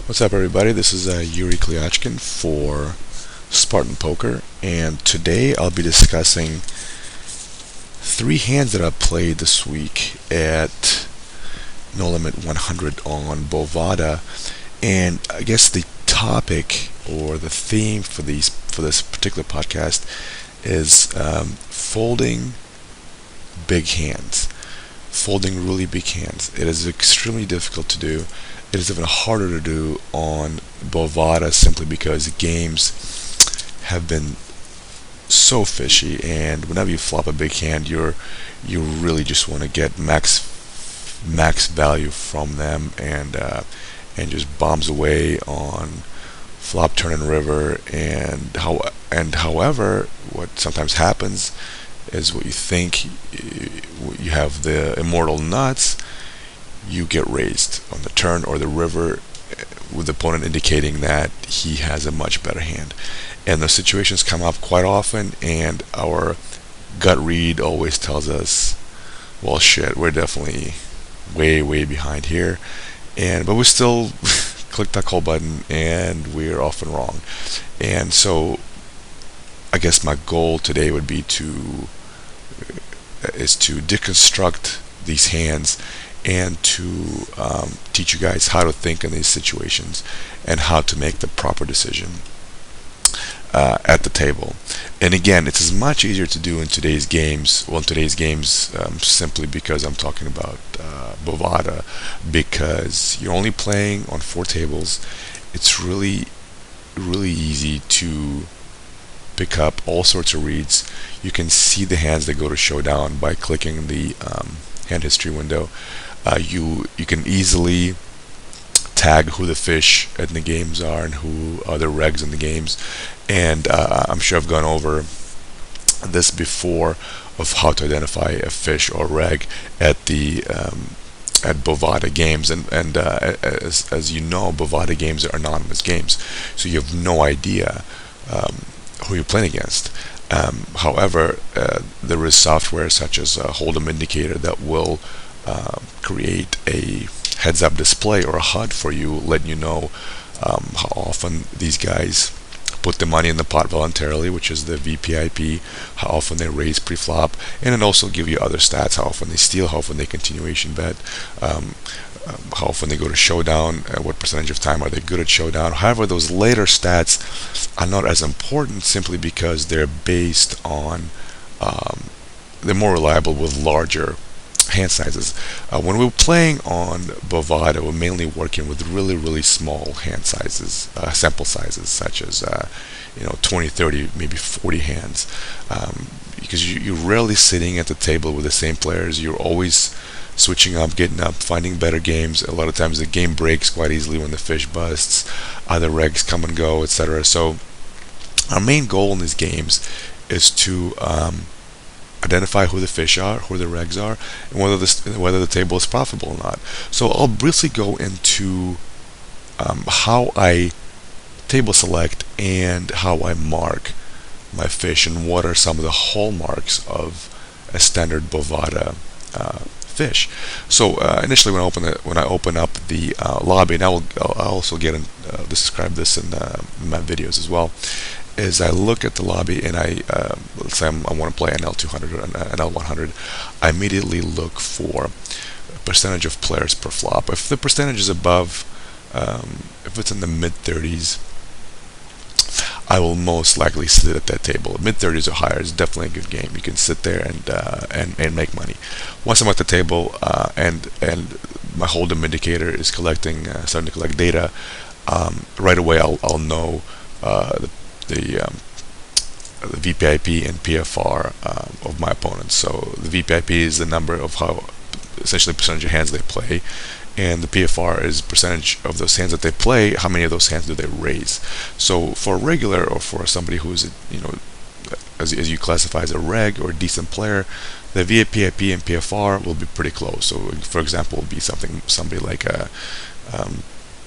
What's up, everybody? This is Yuri Klyachkin for Spartan Poker, and today I'll be discussing three hands that I've played this week at No Limit 100 on Bovada. And I guess the topic or the theme for this particular podcast is folding big hands, folding really big hands. It is extremely difficult to do. It is even harder to do on Bovada simply because games have been so fishy, and whenever you flop a big hand, you really just want to get max value from them, and just bombs away on flop, turn, and river. However, what sometimes happens is what you think you have the immortal nuts, you get raised on the turn or the river, with the opponent indicating that he has a much better hand. And those situations come up quite often, and our gut read always tells us, well, shit, we're definitely way behind here. But we still click that call button, and we're often wrong. And so I guess my goal today would be to deconstruct these hands and to teach you guys how to think in these situations and how to make the proper decision at the table. And again, it's as much easier to do in today's games. Well, in today's games, simply because I'm talking about Bovada, because you're only playing on 4 tables. It's really easy to pick up all sorts of reads. You can see the hands that go to showdown by clicking the hand history window. You can easily tag who the fish in the games are and who are the regs in the games. And I'm sure I've gone over this before of how to identify a fish or reg at the at Bovada games. And as you know, Bovada games are anonymous games, so you have no idea who you're playing against. However, there is software such as a Hold'em indicator that will create a heads-up display or a HUD for you, letting you know how often these guys put the money in the pot voluntarily, which is the VPIP, how often they raise pre-flop, and it also give you other stats: how often they steal, how often they continuation bet, how often they go to showdown, what percentage of time are they good at showdown. However, those later stats are not as important, simply because they're based on they're more reliable with larger hand sizes. When we're playing on Bovada, we're mainly working with really small hand sizes, sample sizes, such as 20, 30, maybe 40 hands, because you're rarely sitting at the table with the same players. You're always switching up, getting up, finding better games. A lot of times the game breaks quite easily when the fish busts, other regs come and go, etc. So our main goal in these games is to identify who the fish are, who the regs are, and whether the table is profitable or not. So I'll briefly go into how I table select and how I mark my fish, and what are some of the hallmarks of a standard Bovada fish. So initially, when I open up the lobby, and I'll also describe this in my videos as well, is I look at the lobby, and let's say I want to play an L200 or an L100. I immediately look for a percentage of players per flop. If the percentage is above, if it's in the mid 30s, I will most likely sit at that table. Mid 30s or higher is definitely a good game. You can sit there and make money. Once I'm at the table, and my Hold'em indicator is starting to collect data, right away I'll know the VPIP and PFR of my opponents. So the VPIP is the number of how, essentially, percentage of hands they play, and the PFR is percentage of those hands that they play, how many of those hands do they raise. So for a regular, or for somebody who's as you classify as a reg or a decent player, the VPIP and PFR will be pretty close. So for example, it will be somebody like a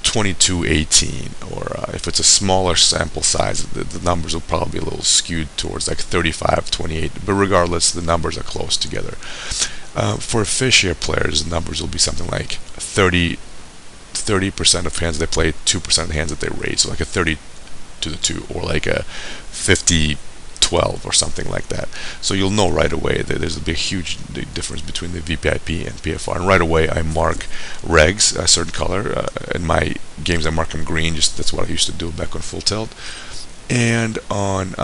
2218, or if it's a smaller sample size, the numbers will probably be a little skewed towards like 3528, but regardless, the numbers are close together. For fishier players, the numbers will be something like 30 30% of hands they play, 2% of the hands that they raise. So like a 30 to the 2, or like a 50-12 or something like that. So you'll know right away that there's a big, huge difference between the VPIP and PFR. And right away I mark regs a certain color. In my games I mark them green, just that's what I used to do back on Full Tilt. And on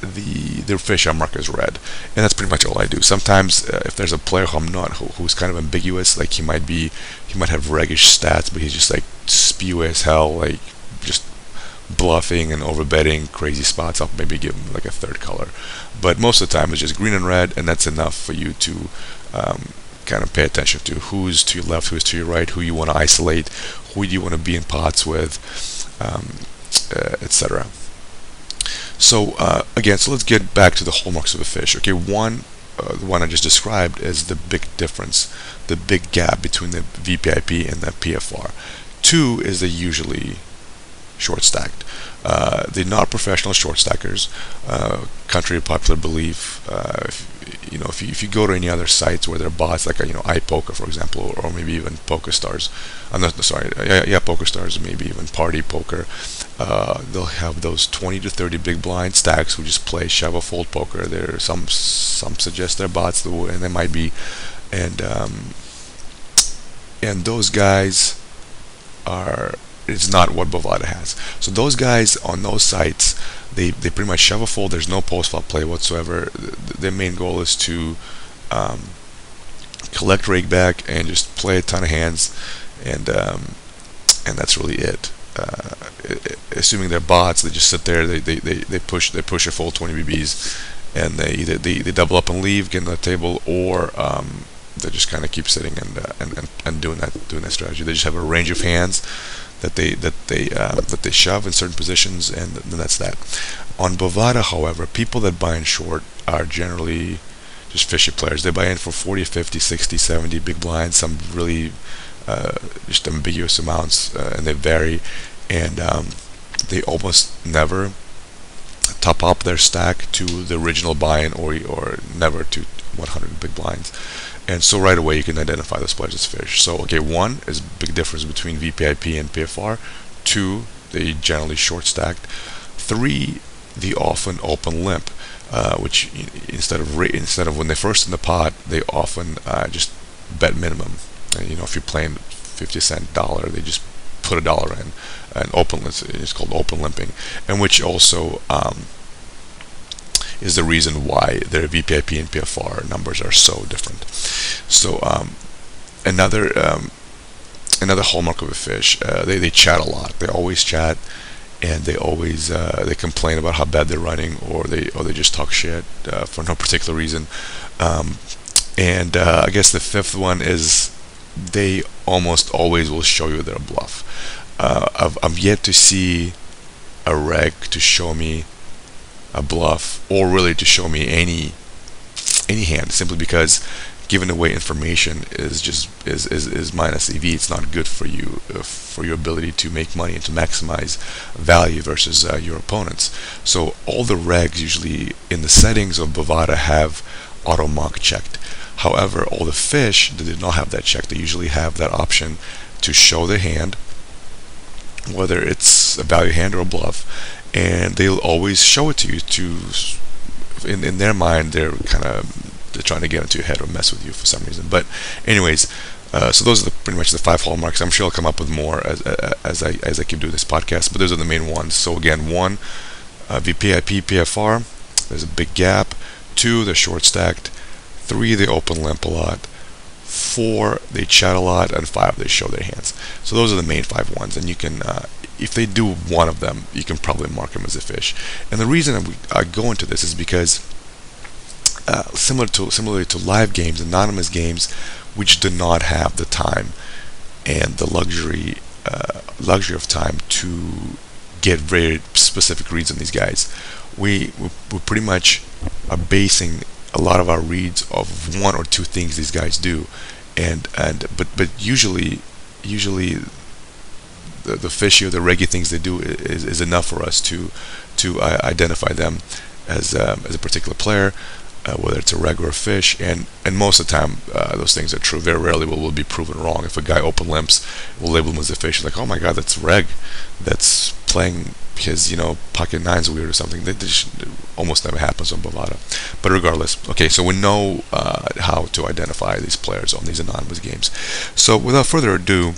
the fish I mark as red, and that's pretty much all I do. Sometimes if there's a player who's kind of ambiguous, like he might have reggish stats, but he's just like spew as hell, like just bluffing and overbetting crazy spots, I'll maybe give him like a third color. But most of the time it's just green and red, and that's enough for you to kind of pay attention to who's to your left, who's to your right, who you want to isolate, who do you want to be in pots with, etc. So again, so let's get back to the hallmarks of a fish. Okay, one, the one I just described is the big difference, the big gap between the VPIP and the PFR. Two is they usually short stacked. They're not professional short stackers, contrary to popular belief. If you go to any other sites where there are bots, like iPoker, for example, or maybe even PokerStars, I'm not sorry, PokerStars, maybe even Party Poker, they'll have those 20 to 30 big blind stacks who just play shove or fold poker. There some suggest they're bots, and they might be, and those guys are. It's not what Bovada has. So those guys on those sites, they pretty much shove a fold. There's no post-flop play whatsoever. Their main goal is to collect rake back and just play a ton of hands, and that's really it. Assuming they're bots, they just sit there. They push a full 20 BBs, and they double up and leave, get on the table, or they just kind of keep sitting and doing that strategy. They just have a range of hands that they shove in certain positions, and then that's that. On Bovada, however, people that buy in short are generally just fishy players. They buy in for 40, 50, 60, 70 big blinds, some really just ambiguous amounts, and they vary, and they almost never top up their stack to the original buy-in, or never to 100 big blinds. And so right away you can identify those players as fish. So okay, one is a big difference between VPIP and PFR. Two, they generally short stacked. Three, they often open limp, which instead of when they first in the pot, they often just bet minimum. And, if you're playing 50-cent dollar, they just put $1 in, and it's called open limping, and which also is the reason why their VPIP and PFR numbers are so different. So another hallmark of a fish, they chat a lot. They always chat, and they always they complain about how bad they're running, or they just talk shit for no particular reason. And I guess the fifth one is they almost always will show you their bluff. I've yet to see a reg to show me a bluff, or really to show me any hand, simply because giving away information is minus EV. It's not good for you, for your ability to make money and to maximize value versus your opponents. So all the regs usually in the settings of Bovada have auto mock checked. However, all the fish that did not have that checked, they usually have that option to show the hand, whether it's a value hand or a bluff, and they'll always show it to you. In their mind, they're trying to get into your head or mess with you for some reason. But anyways, so those are pretty much the 5 hallmarks. I'm sure I'll come up with more as I keep doing this podcast, but those are the main ones. So again, 1, VPIP, PFR, there's a big gap. 2, they're short stacked. 3, they open limp a lot. 4, they chat a lot, and 5, they show their hands. So those are the main 5 ones, and you can, if they do one of them, you can probably mark them as a fish. And the reason I go into this is because similarly to live games, anonymous games, which do not have the time and the luxury of time to get very specific reads on these guys, we pretty much are basing a lot of our reads of 1 or 2 things these guys do, but usually the fishy or the reggy things they do is enough for us to identify them as a particular player. whether it's a reg or a fish, and most of the time those things are true. Very rarely will be proven wrong. If a guy open limps, we'll label him as a fish. Like, oh my God, that's reg. That's playing his pocket nines weird or something. That just almost never happens on Bovada. But regardless, okay, so we know how to identify these players on these anonymous games. So without further ado,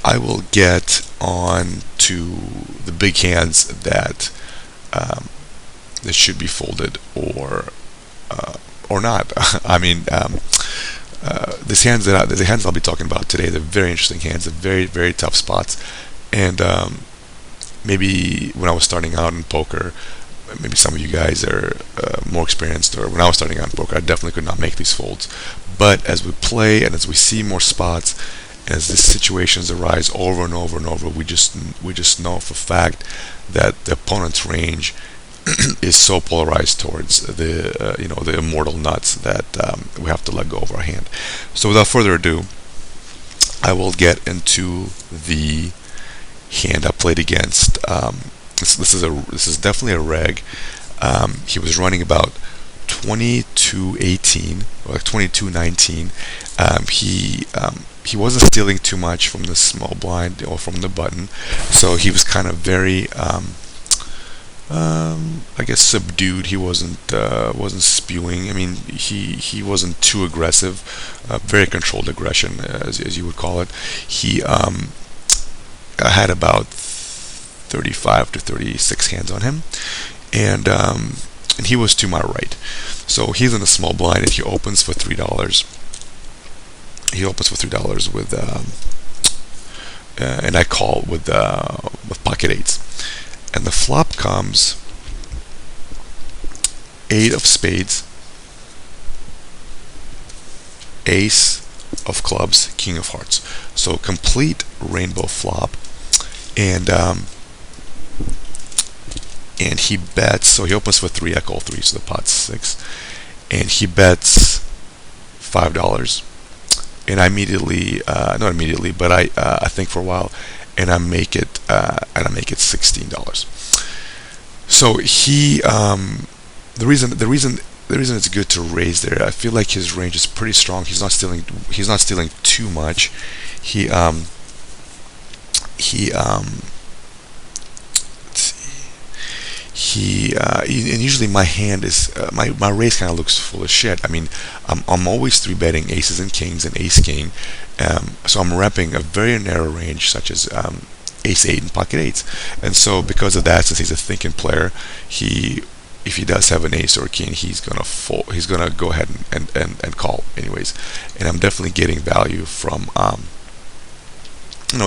I will get on to the big hands that should be folded or not. I mean, the hands I'll be talking about today, they're very interesting hands. They're very, very tough spots. And maybe when I was starting out in poker, maybe some of you guys are more experienced, or when I was starting out in poker, I definitely could not make these folds. But as we play and as we see more spots, as these situations arise over and over and over, we just know for a fact that the opponent's range is so polarized towards the immortal nuts that we have to let go of our hand. So without further ado, I will get into the hand I played against. This is definitely a reg. He was running about 22-18 or like 22-19. He wasn't stealing too much from the small blind or from the button, so he was kind of very I guess subdued. He wasn't spewing. I mean, he wasn't too aggressive. Very controlled aggression, as you would call it. He had about 35 to 36 hands on him, and he was to my right. So he's in the small blind, and he opens for $3. He opens for $3 with, and I call with pocket eights. And the flop comes 8 of spades, ace of clubs, king of hearts. So complete rainbow flop, and he bets. So he opens for 3. I call 3, so the pot's 6, and he bets $5. And I immediately, not immediately, but I think for a while, and I make it $16. So he, the reason it's good to raise there, I feel like his range is pretty strong. He's not stealing too much. And usually my hand is my raise kind of looks full of shit. I mean, I'm always 3-betting aces and kings and ace king, so I'm repping a very narrow range, such as ace 8 and pocket eights. And so because of that, since he's a thinking player, if he does have an ace or a king, he's gonna go ahead and call anyways. And I'm definitely getting value from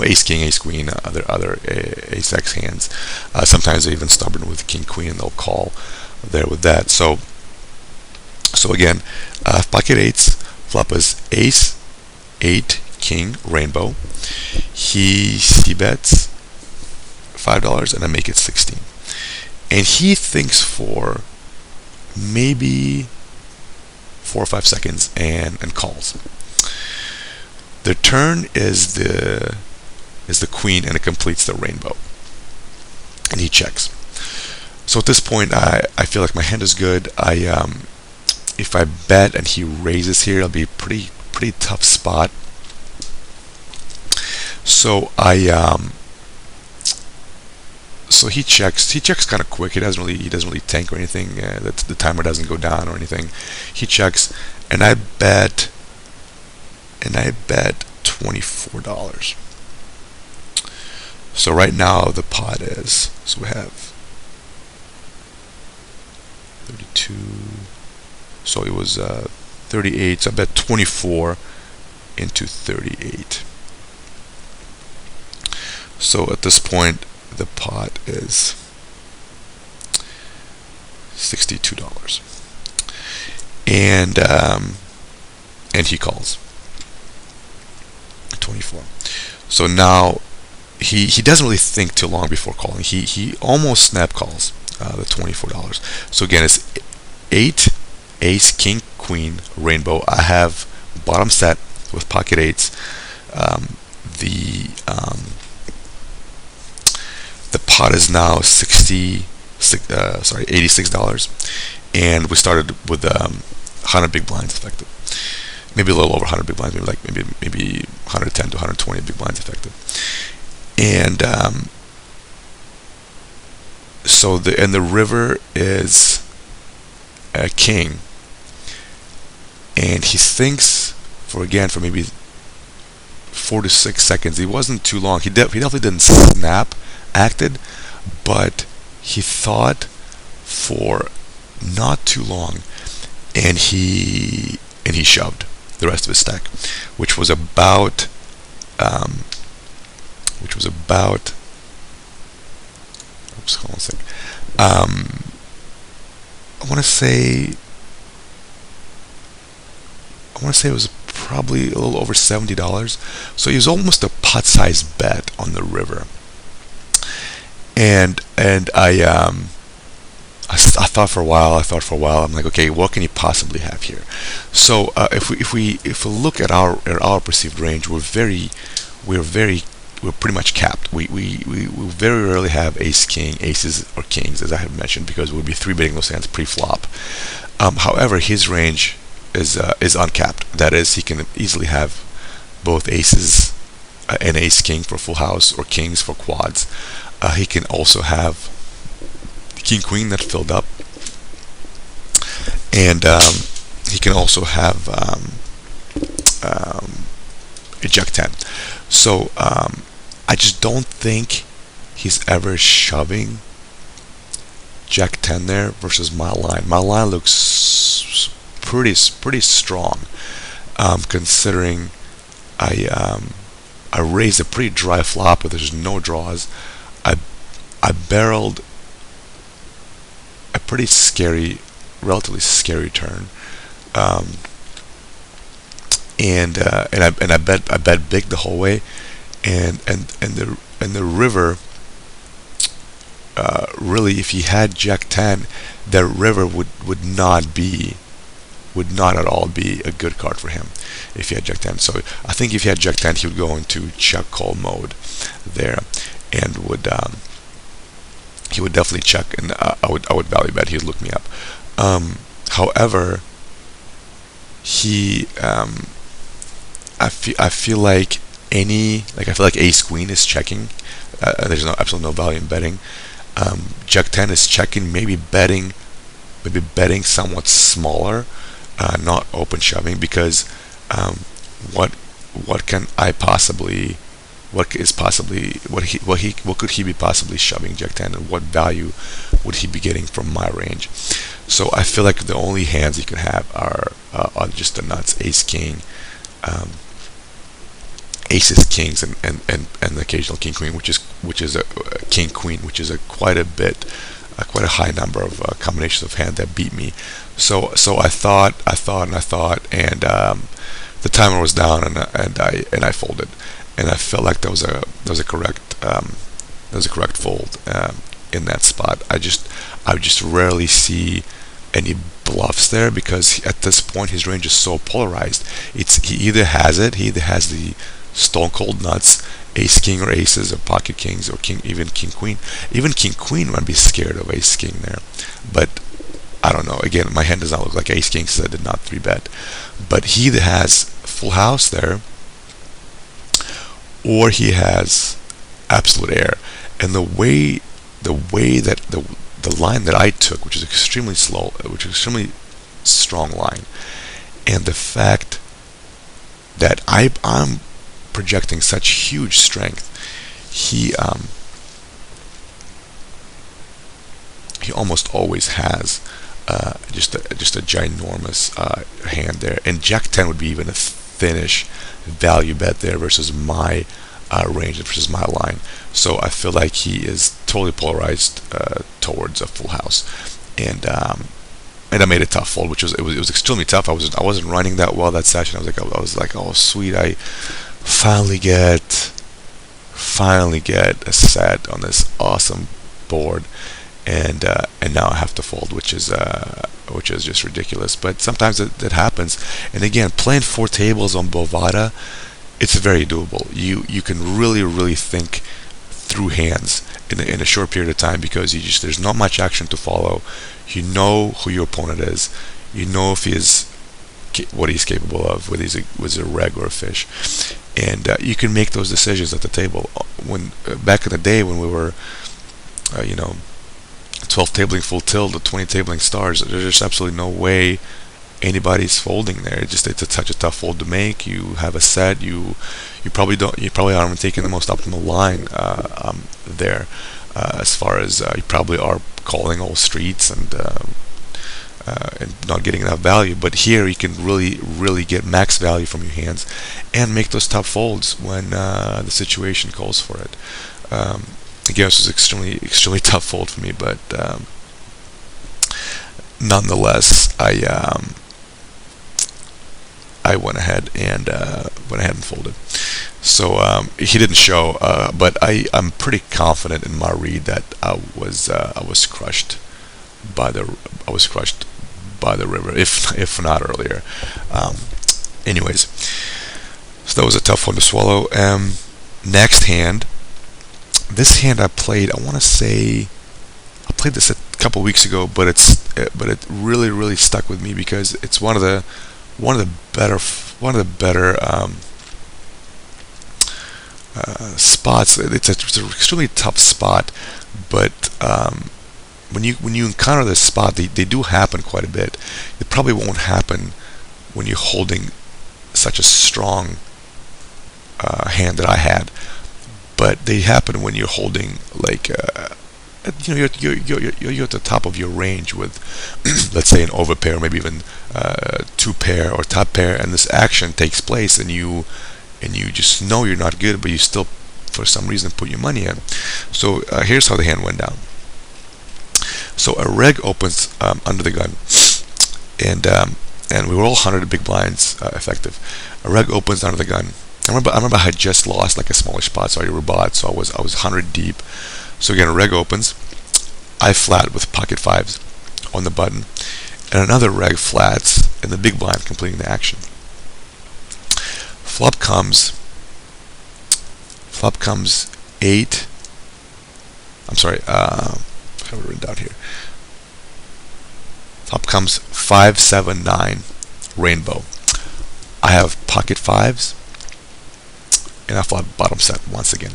ace king, ace queen, other ace x hands. Sometimes they're even stubborn with king queen, and they'll call there with that. So again, pocket eights, flop is ace 8 king rainbow. He bets $5, and I make it 16. And he thinks for maybe 4 or 5 seconds and calls. The turn is the queen, and it completes the rainbow, and he checks. So at this point, I feel like my hand is good. If I bet and he raises here, it'll be a pretty tough spot. So so he checks. He checks kind of quick. He doesn't really tank or anything. The timer doesn't go down or anything. He checks, and I bet $24. So right now the pot is, so we have 32. So it was 38. So I bet 24 into 38. So at this point, the pot is $62, and he calls 24. So now he doesn't really think too long before calling. He almost snap calls the $24. So again, it's 8 ace king queen rainbow. I have bottom set with pocket eights. The pot is now $86, and we started with 100 big blinds effective, maybe a little over 100 big blinds, maybe 110 to 120 big blinds effective, and so the river is a king, and he thinks for maybe 4 to 6 seconds. It wasn't too long. He definitely didn't snap, acted, but he thought for not too long, and he shoved the rest of his stack, which was about um, oops, hold on a sec. I want to say it was probably a little over $70. So it was almost a pot-sized bet on the river, and I thought for a while. I'm like, okay, what can you possibly have here? So if we look at our perceived range, we're pretty much capped. We very rarely have ace king, aces, or kings, as I have mentioned, because we'll be three betting those hands pre-flop. However, his range is uncapped. That is, he can easily have both aces, an ace king for full house, or kings for quads. He can also have king queen that filled up, and he can also have a jack 10. So I just don't think he's ever shoving jack 10 there versus my line. My line looks pretty strong, considering I raised a pretty dry flop, but there's no draws. I barreled a pretty relatively scary turn, and I bet big the whole way, and the river. Really, if he had jack 10, the river would not at all be a good card for him if he had jack 10. So I think if he had jack 10, he would go into check call mode there, and he would definitely check, and I would value bet. He'd look me up. However, I feel like ace queen is checking. There's absolutely no value in betting. Jack 10 is checking, maybe betting somewhat smaller, not open shoving, because what could he be possibly shoving jack 10, and what value would he be getting from my range? So I feel like the only hands you can have are just the nuts, ace king, aces, kings, and the occasional king queen, which is a king queen, which is quite a high number of combinations of hand that beat me. So I thought, and the timer was down, and I folded, and I felt like that was a correct fold in that spot. I just rarely see any bluffs there, because at this point his range is so polarized. He either has the stone cold nuts, ace king or aces, or pocket kings, or even king queen might be scared of ace king there, but I don't know. Again, my hand does not look like ace king, so I did not 3-bet, but he either has full house there, or he has absolute air. And the way that the line that I took, which is extremely strong line, and the fact that I'm projecting such huge strength, he almost always has just a ginormous hand there, and jack 10 would be even a thinnish value bet there versus my range and versus my line. So I feel like he is totally polarized towards a full house, and I made a tough fold, which it was extremely tough. I wasn't running that well that session. I was like, oh sweet, I finally get a set on this awesome board, and now I have to fold, which is just ridiculous. But sometimes that happens. And again, playing 4 tables on Bovada, it's very doable. You can really think through hands in a short period of time, because there's not much action to follow. You know who your opponent is. You know if he is what he's capable of, whether was a reg or a fish, and you can make those decisions at the table. When back in the day when we were, 12 tabling full tilt or 20 tabling stars, there's just absolutely no way anybody's folding there. It's such a tough fold to make. You have a set. You probably aren't taking the most optimal line there, as far as you probably are calling all streets and not getting enough value. But here you can really get max value from your hands and make those tough folds when the situation calls for it. Again, this was extremely tough fold for me, but nonetheless, I went ahead and folded. So he didn't show, but I'm pretty confident in my read that I was crushed by the river, if not earlier. Anyways, so that was a tough one to swallow. Next hand. This hand I played. I want to say I played this a couple weeks ago, but it really stuck with me because it's one of the better spots. It's an extremely tough spot, but when you encounter this spot, they do happen quite a bit. It probably won't happen when you're holding such a strong hand that I had, but they happen when you're holding like you're at the top of your range with let's say an overpair, maybe even two pair or top pair, and this action takes place, and you just know you're not good, but you still for some reason put your money in. So here's how the hand went down. So a reg opens under the gun, and we were all 100 big blinds effective. A reg opens under the gun. I remember I had just lost like a smallish spot, so I rebought, so I was 100 deep. So again, a reg opens. I flat with pocket fives on the button, and another reg flats in the big blind, completing the action. Flop comes 8. I'm sorry, I have it written down here. Flop comes 5, 7, 9, rainbow. I have pocket fives, and I flop bottom set once again.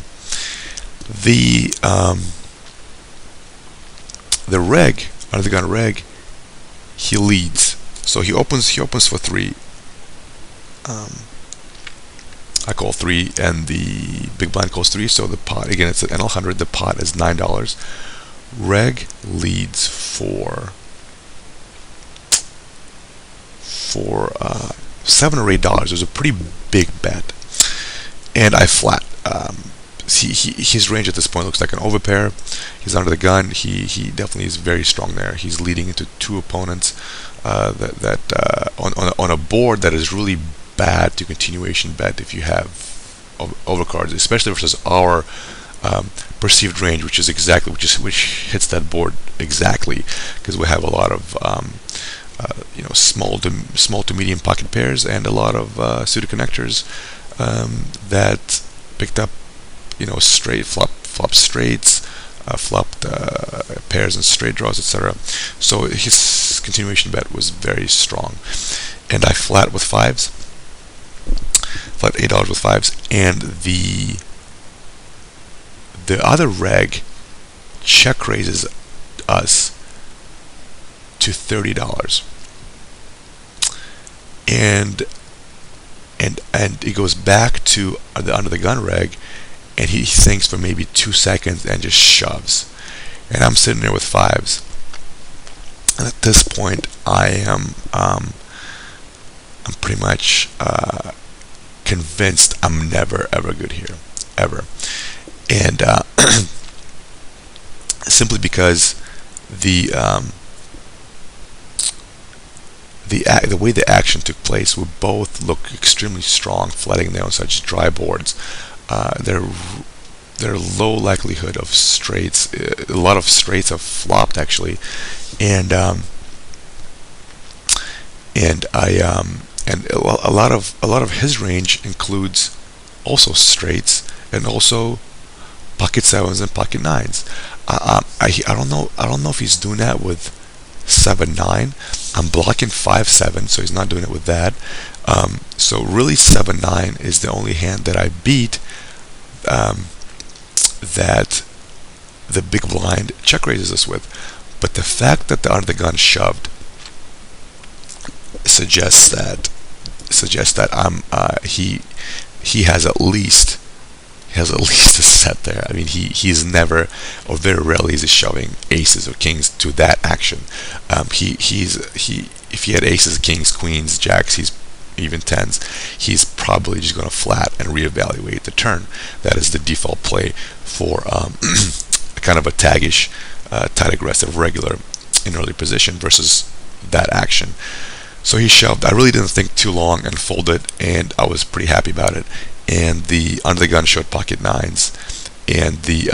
The reg, under the gun reg, he leads. So he opens for 3. I call 3, and the big blind calls 3. So the pot, again, it's an NL100. The pot is $9. Reg leads for $7 or $8. It was a pretty big bet, and I flat. His range at this point looks like an overpair. He's under the gun. He definitely is very strong there. He's leading into 2 opponents on a board that is really bad to continuation bet if you have overcards, especially versus our perceived range, which hits that board exactly, because we have a lot of small to medium pocket pairs and a lot of suited connectors that picked up straight flop straights, flopped pairs and straight draws, etc. So his continuation bet was very strong, and I flat with fives, flat $8 with fives, and the other reg check raises us to $30, and it goes back to the under the gun reg, and he thinks for maybe 2 seconds and just shoves, and I'm sitting there with fives, and at this point I'm pretty much convinced I'm never ever good here, ever, and simply because the way the action took place, we both look extremely strong, flatting there on such dry boards. They're low likelihood of straights. A lot of straights have flopped actually, and a lot of his range includes also straights and also pocket sevens and pocket nines. I don't know. I don't know if he's doing that with 7-9. I'm blocking 5-7, so he's not doing it with that. So really, 7-9 is the only hand that I beat. That the big blind check raises us with. But the fact that the under the gun shoved suggests that he has at least a set there. I mean, he's never, or very rarely is he shoving aces or kings to that action. If he had aces, kings, queens, jacks, he's even tens, he's probably just going to flat and reevaluate the turn. That is the default play for kind of a taggish, tight aggressive regular in early position versus that action. So he shoved. I really didn't think too long and folded, and I was pretty happy about it. And the under the gun showed pocket nines, and the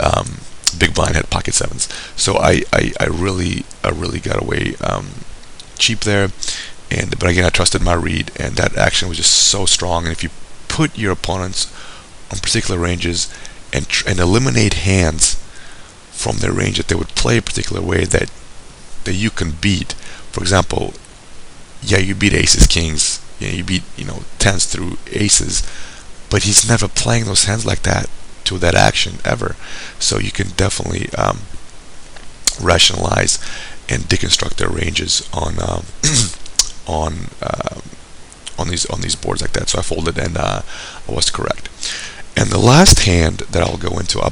big blind had pocket sevens. So I really got away cheap there. But again, I trusted my read, and that action was just so strong. And if you put your opponents on particular ranges and eliminate hands from their range that they would play a particular way that you can beat, for example, you beat aces, kings, you beat tens through aces, but he's never playing those hands like that to that action ever. So you can definitely rationalize and deconstruct their ranges on these boards like that. So I folded, and I was correct. And the last hand that I'll go into, I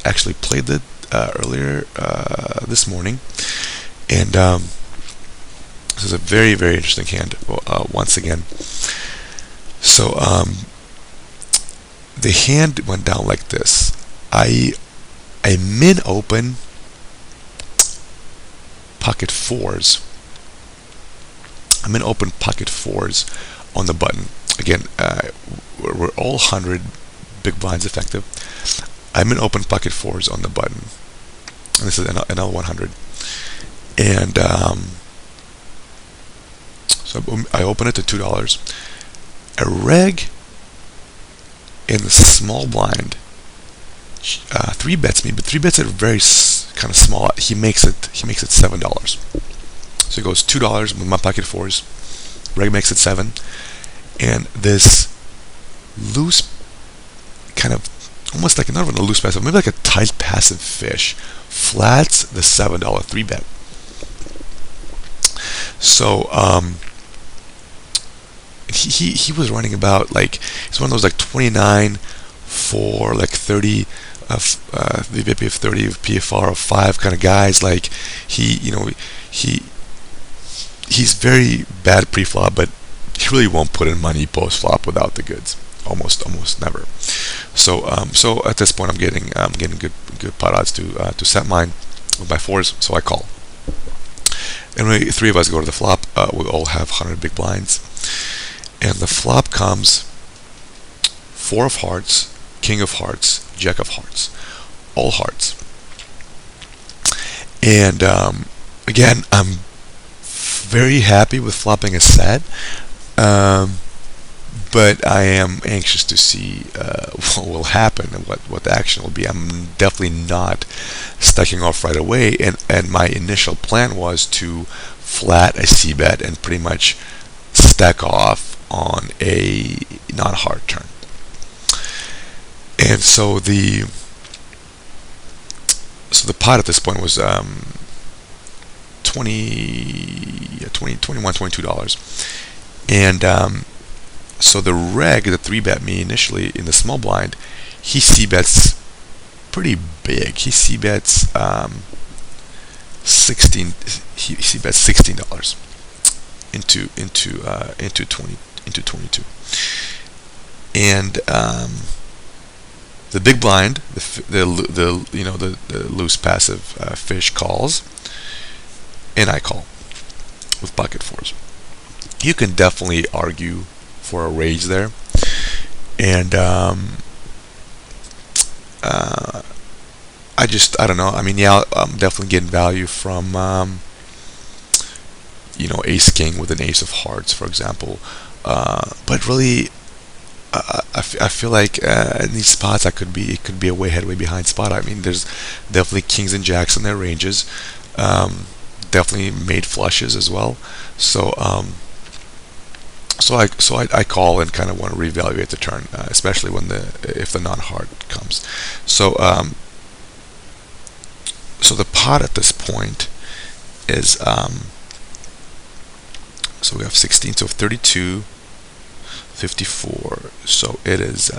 actually played it earlier this morning, and this is a very, very interesting hand once again. So the hand went down like this. I min open pocket fours. I'm in open pocket fours on the button. Again, we're all 100 big blinds effective. I'm in open pocket fours on the button. And this is NL 100. And so I open it to $2. A reg in the small blind 3 bets me, but 3 bets are very kind of small. He makes it $7. So he goes $2 with my pocket fours. Reg makes it 7, and this loose, kind of almost like not even a loose passive, maybe like a tight passive fish, flats the $7 3 bet. So he was running about it's one of those 29 for 30 VP of 30 of PFR of 5 kind of guys. He's very bad pre-flop, but he really won't put in money post-flop without the goods. Almost never. So at this point, I'm getting good pot odds to set mine with my fours. So I call. And when 3 of us go to the flop, we all have 100 big blinds. And the flop comes 4 of hearts, king of hearts, jack of hearts, all hearts. And again, I'm very happy with flopping a set, but I am anxious to see what will happen and what the action will be. I'm definitely not stacking off right away, and my initial plan was to flat a C-bet and pretty much stack off on a non-hard turn. And so the pot at this point was $22, and so the reg that 3-bet me initially in the small blind, he C-bets pretty big. He C-bets 16. He C-bets $16 into 22, and the big blind, the loose passive fish calls, and I call with pocket fours. You can definitely argue for a raise there, and I don't know. I mean, yeah, I'm definitely getting value from ace king with an ace of hearts, for example, but really I feel like in these spots it could be a way ahead, way behind spot. I mean, there's definitely kings and jacks in their ranges, definitely made flushes as well. So I call and kind of want to reevaluate the turn, especially when if the non-hard comes. So so the pot at this point is so we have 16, so 32, 54, so it is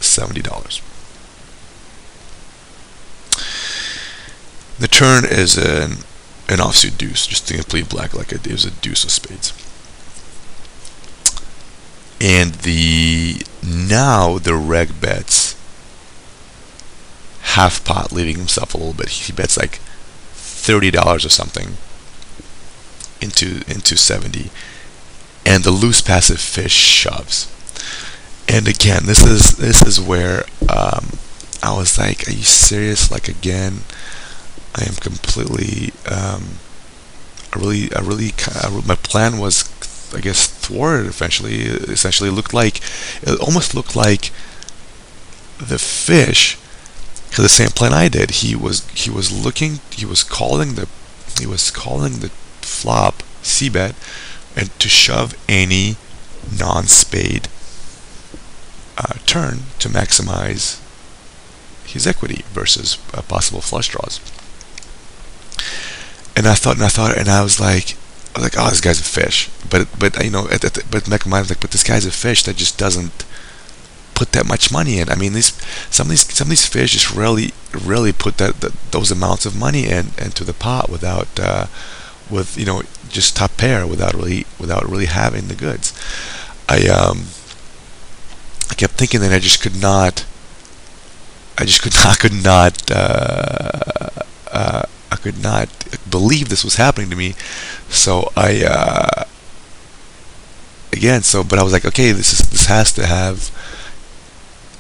$70. The turn is an offsuit deuce, just a complete black, like it is a deuce of spades. And now the reg bets half pot, leaving himself a little bit. He bets like $30 or something into 70, and the loose passive fish shoves. And again, this is where I was like, are you serious? Like, again, I am completely my plan was, I guess, thwarted. Essentially it almost looked like the fish had the same plan I did. He was calling the flop c-bet and to shove any non-spade turn to maximize his equity versus possible flush draws. And I was like, oh, this guy's a fish. But you know, but in the back of my mind, like, but this guy's a fish that just doesn't put that much money in. I mean, some of these fish just really put those amounts of money into the pot without with, you know, just top pair without really having the goods. I kept thinking that I could not believe this was happening to me. So but I was like, okay, this has to have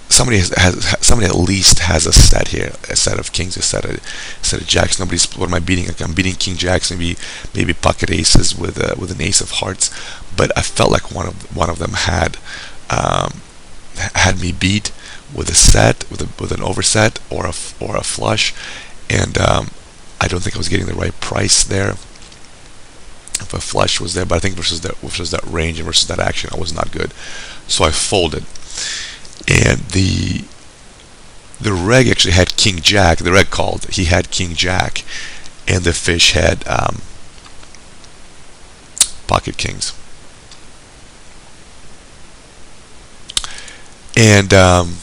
somebody at least has a set here, a set of kings, a set of jacks. What am I beating? Like, I'm beating king jacks, maybe pocket aces with an ace of hearts. But I felt like one of them had me beat with a set, with an overset or a flush, and I don't think I was getting the right price there. If a flush was there, but I think versus that range and versus that action, I was not good. So I folded. And the reg actually had king jack. The reg called. He had king jack, and the fish had pocket kings. And I'm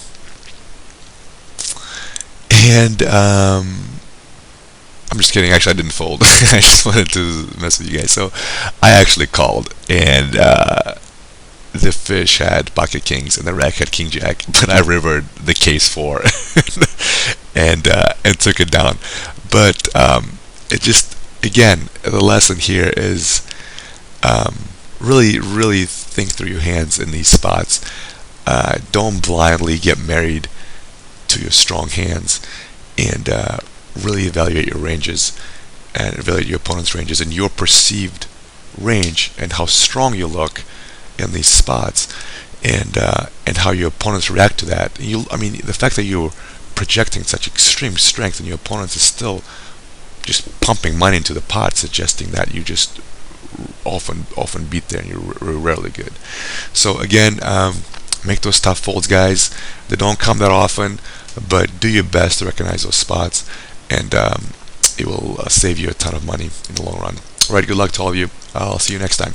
just kidding. Actually, I didn't fold. I just wanted to mess with you guys. So I actually called, and the fish had pocket kings and the reg had king jack, but I rivered the case 4 and took it down. But it just, again, the lesson here is really think through your hands in these spots. Don't blindly get married to your strong hands, and really evaluate your ranges and evaluate your opponent's ranges and your perceived range and how strong you look in these spots, and how your opponents react to that. The fact that you're projecting such extreme strength and your opponent is still just pumping money into the pot, suggesting that you just often beat there and you're rarely good. So again, make those tough folds, guys. They don't come that often, but do your best to recognize those spots, and it will save you a ton of money in the long run. All right, good luck to all of you. I'll see you next time.